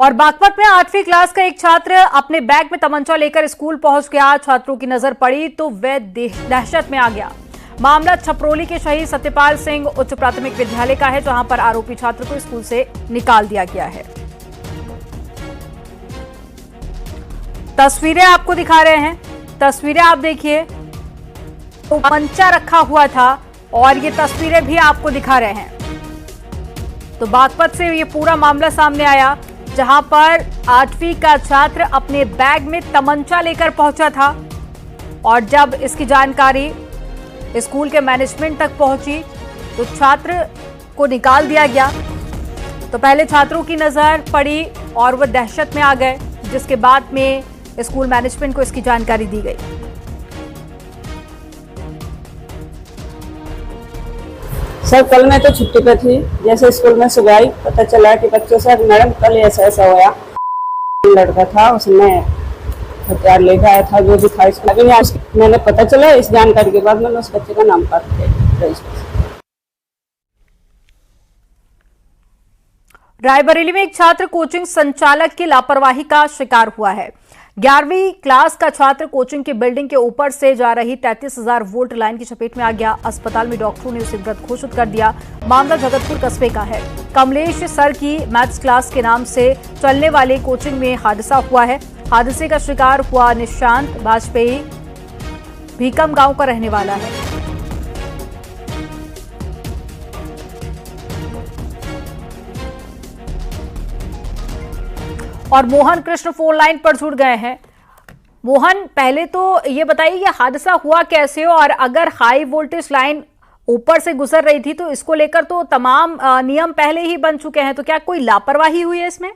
और बागपत में 8वीं क्लास का एक छात्र अपने बैग में तमंचा लेकर स्कूल पहुंच गया। छात्रों की नजर पड़ी तो वह दहशत में आ गया। मामला छपरोली के शहीद सत्यपाल सिंह उच्च प्राथमिक विद्यालय का है, जहां पर आरोपी छात्र को स्कूल से निकाल दिया गया है। तस्वीरें आपको दिखा रहे हैं, तस्वीरें आप देखिए। तो तमंचा रखा हुआ था और ये तस्वीरें भी आपको दिखा रहे हैं। तो बागपत से ये पूरा मामला सामने आया, जहां पर 8वीं का छात्र अपने बैग में तमंचा लेकर पहुंचा था और जब इसकी जानकारी स्कूल के मैनेजमेंट तक पहुंची तो छात्र को निकाल दिया गया। तो पहले छात्रों की नजर पड़ी और वह दहशत में आ गए, जिसके बाद में स्कूल मैनेजमेंट को इसकी जानकारी दी गई। सर कल मैं तो छुट्टी पे थी, जैसे स्कूल में सुबह आई पता चला कि बच्चों से मैडम कल ऐसा ऐसा हुआ। लड़का था, उसने हथियार लेकर आया था, जो भी था इसको मैंने पता चला। इस जानकारी के बाद मैंने उस बच्चे का नाम काट दिया। रायबरेली में एक छात्र कोचिंग संचालक की लापरवाही का शिकार हुआ है। 11वीं क्लास का छात्र कोचिंग की बिल्डिंग के ऊपर से जा रही 33,000 वोल्ट लाइन की चपेट में आ गया। अस्पताल में डॉक्टरों ने उसे मृत घोषित कर दिया। मामला जगतपुर कस्बे का है। कमलेश सर की मैथ्स क्लास के नाम से चलने वाले कोचिंग में हादसा हुआ है। हादसे का शिकार हुआ निशांत वाजपेयी भीकम गांव का रहने वाला है। और मोहन कृष्ण फोन लाइन पर जुड़ गए हैं। मोहन, पहले तो ये बताइए ये हादसा हुआ कैसे हो, और अगर हाई वोल्टेज लाइन ऊपर से गुजर रही थी तो इसको लेकर तो तमाम नियम पहले ही बन चुके हैं, तो क्या कोई लापरवाही हुई है इसमें?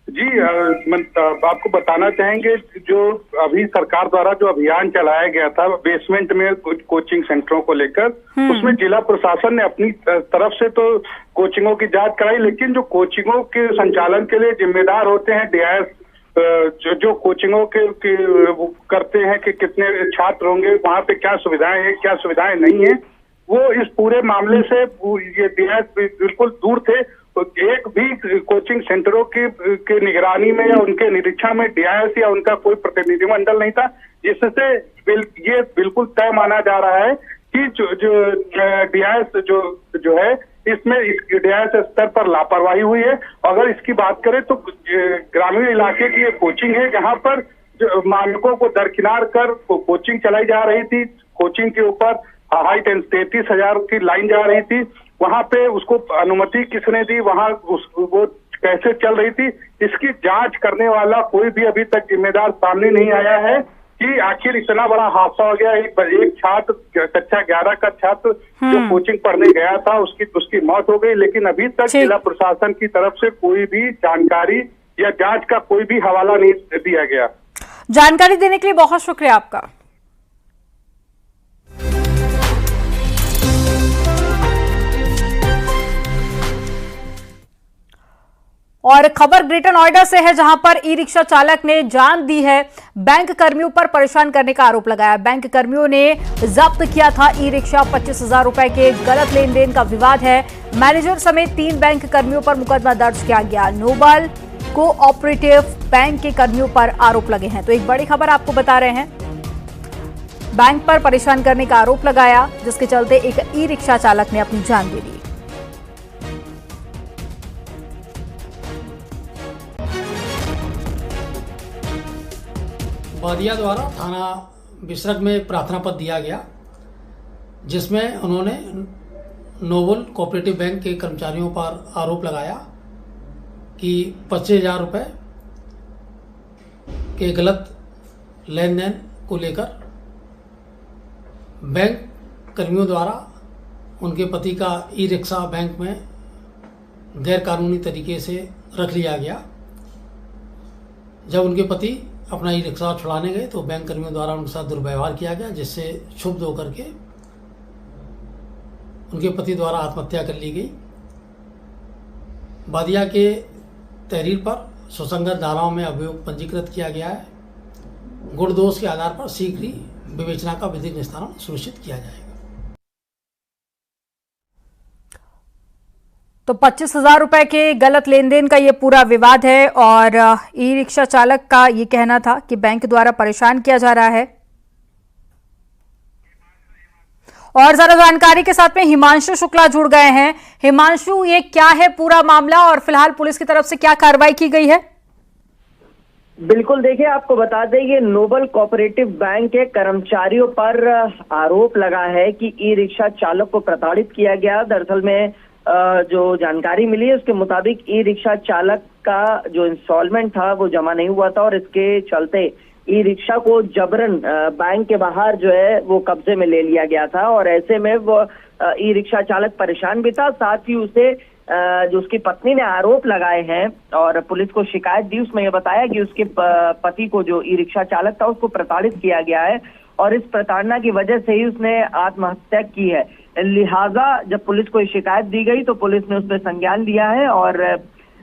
जी, आपको बताना चाहेंगे जो अभी सरकार द्वारा जो अभियान चलाया गया था बेसमेंट में कुछ कोचिंग सेंटरों को लेकर, उसमें जिला प्रशासन ने अपनी तरफ से तो कोचिंगों की जांच कराई, लेकिन जो कोचिंगों के संचालन के लिए जिम्मेदार होते हैं डीआईएस, जो कोचिंगों के करते हैं कि कितने छात्र होंगे, वहाँ पे क्या सुविधाएं हैं क्या सुविधाएं नहीं है, वो इस पूरे मामले से ये डीआईएस बिल्कुल दूर थे। तो एक भी कोचिंग सेंटरों की निगरानी में या उनके निरीक्षण में डीआईएस या उनका कोई प्रतिनिधिमंडल नहीं था, जिससे ये बिल्कुल तय माना जा रहा है कि जो डीआईएस जो है इसमें डीआईएस स्तर पर लापरवाही हुई है। अगर इसकी बात करें तो ग्रामीण इलाके की ये कोचिंग है, जहाँ पर मानकों को दरकिनार कर कोचिंग चलाई जा रही थी। कोचिंग के ऊपर हाई टेंस 33,000 की लाइन जा रही थी, वहां पे उसको अनुमति किसने दी, वहां वो कैसे चल रही थी, इसकी जांच करने वाला कोई भी अभी तक जिम्मेदार सामने नहीं आया है कि आखिर इतना बड़ा हादसा हो गया। एक छात्र कक्षा 11 का छात्र जो कोचिंग पढ़ने गया था उसकी मौत हो गई, लेकिन अभी तक जिला प्रशासन की तरफ से कोई भी जानकारी या जांच का कोई भी हवाला नहीं दिया गया। जानकारी देने के लिए बहुत शुक्रिया आपका। और खबर ग्रेटर नोएडा से है, जहां पर ई रिक्शा चालक ने जान दी है। बैंक कर्मियों पर परेशान करने का आरोप लगाया। बैंक कर्मियों ने जब्त किया था ई रिक्शा। 25,000 रुपए के गलत लेन देन का विवाद है। मैनेजर समेत 3 बैंक कर्मियों पर मुकदमा दर्ज किया गया। नोबल कोऑपरेटिव बैंक के कर्मियों पर आरोप लगे हैं। तो एक बड़ी खबर आपको बता रहे हैं, बैंक पर परेशान करने का आरोप लगाया, जिसके चलते एक ई रिक्शा चालक ने अपनी जान दे दी। बादिया द्वारा थाना बिसरक में प्रार्थना पत्र दिया गया, जिसमें उन्होंने नोबल कोऑपरेटिव बैंक के कर्मचारियों पर आरोप लगाया कि 25,000 रुपये के गलत लेन देन को लेकर बैंक कर्मियों द्वारा उनके पति का ई रिक्शा बैंक में गैरकानूनी तरीके से रख लिया गया। जब उनके पति अपना ई रिक्शा छुड़ाने गए तो बैंक कर्मियों द्वारा उनके साथ दुर्व्यवहार किया गया, जिससे क्षुब्ध होकर के उनके पति द्वारा आत्महत्या कर ली गई। बादिया के तहरीर पर सुसंगत धाराओं में अभियोग पंजीकृत किया गया है। गुण दोष के आधार पर शीघ्र ही विवेचना का विधिक निस्तारण सुनिश्चित किया जाएगा। तो 25,000 रुपए के गलत लेन देन का ये पूरा विवाद है और ई रिक्शा चालक का ये कहना था कि बैंक द्वारा परेशान किया जा रहा है। और ज्यादा जानकारी के साथ में हिमांशु शुक्ला जुड़ गए हैं। हिमांशु, ये क्या है पूरा मामला और फिलहाल पुलिस की तरफ से क्या कार्रवाई की गई है? बिल्कुल, देखिए आपको बता दें, ये नोबल कोऑपरेटिव बैंक के कर्मचारियों पर आरोप लगा है कि ई रिक्शा चालक को प्रताड़ित किया गया। दरअसल में जो जानकारी मिली है उसके मुताबिक ई रिक्शा चालक का जो इंस्टॉलमेंट था वो जमा नहीं हुआ था और इसके चलते ई रिक्शा को जबरन बैंक के बाहर जो है वो कब्जे में ले लिया गया था और ऐसे में वो ई रिक्शा चालक परेशान भी था। साथ ही उसे जो उसकी पत्नी ने आरोप लगाए हैं और पुलिस को शिकायत दी, उसमें यह बताया कि उसके पति को, जो ई रिक्शा चालक था, उसको प्रताड़ित किया गया है और इस प्रताड़ना की वजह से ही उसने आत्महत्या की है। लिहाजा जब पुलिस को शिकायत दी गई तो पुलिस ने उस पर संज्ञान लिया है और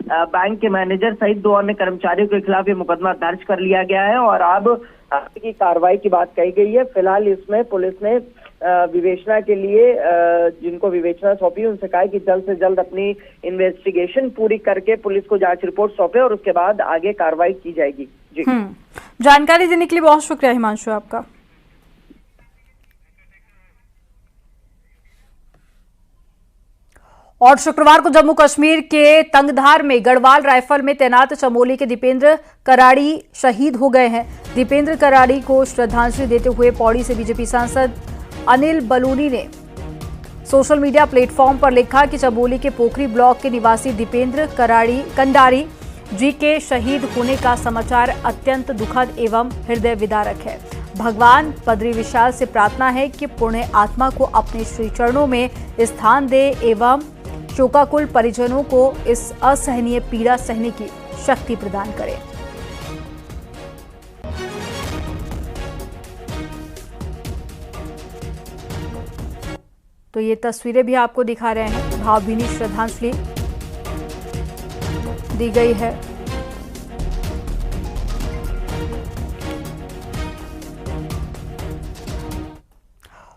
बैंक के मैनेजर सहित 2 अन्य कर्मचारियों के खिलाफ ये मुकदमा दर्ज कर लिया गया है और अब आगे की कार्रवाई की बात कही गई है। फिलहाल इसमें पुलिस ने विवेचना के लिए जिनको विवेचना सौंपी उनसे कहा कि जल्द से जल्द अपनी इन्वेस्टिगेशन पूरी करके पुलिस को जांच रिपोर्ट सौंपे और उसके बाद आगे कार्रवाई की जाएगी। जी, जानकारी देने के लिए बहुत शुक्रिया हिमांशु आपका। और शुक्रवार को जम्मू कश्मीर के तंगधार में गढ़वाल राइफल में तैनात चमोली के दीपेंद्र कराड़ी शहीद हो गए हैं। दीपेंद्र कराड़ी को श्रद्धांजलि देते हुए पौड़ी से बीजेपी सांसद अनिल बलूनी ने सोशल मीडिया प्लेटफॉर्म पर लिखा कि चमोली के पोखरी ब्लॉक के निवासी दीपेंद्र कंडारी जी के शहीद होने का समाचार अत्यंत दुखद एवं हृदय विदारक है। भगवान बद्री विशाल से प्रार्थना है कि पुण्य आत्मा को अपने श्री चरणों में स्थान दे एवं शोकाकुल परिजनों को इस असहनीय पीड़ा सहने की शक्ति प्रदान करे। तो ये तस्वीरें भी आपको दिखा रहे हैं। भावभीनी श्रद्धांजलि दी गई है।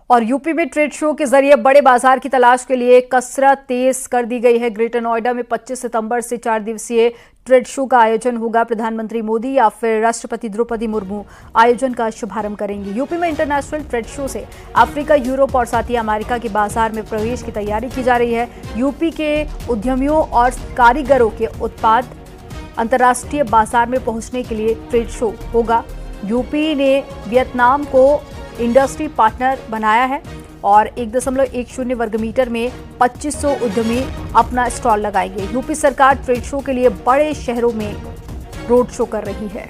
और यूपी में ट्रेड शो के जरिए बड़े बाजार की तलाश के लिए कसरत तेज कर दी गई है। ग्रेटर नोएडा में 25 सितंबर से 4 दिवसीय ट्रेड शो का आयोजन होगा। प्रधानमंत्री मोदी या फिर राष्ट्रपति द्रौपदी मुर्मू आयोजन का शुभारंभ करेंगी। यूपी में इंटरनेशनल ट्रेड शो से अफ्रीका, यूरोप और साथ ही अमेरिका के बाजार में प्रवेश की तैयारी की जा रही है। यूपी के उद्यमियों और कारीगरों के उत्पाद अंतर्राष्ट्रीय बाजार में पहुंचने के लिए ट्रेड शो होगा। यूपी ने वियतनाम को इंडस्ट्री पार्टनर बनाया है और 1.10 वर्ग मीटर में 2500 उद्यमी अपना स्टॉल लगाएंगे। यूपी सरकार ट्रेड शो के लिए बड़े शहरों में रोड शो कर रही है।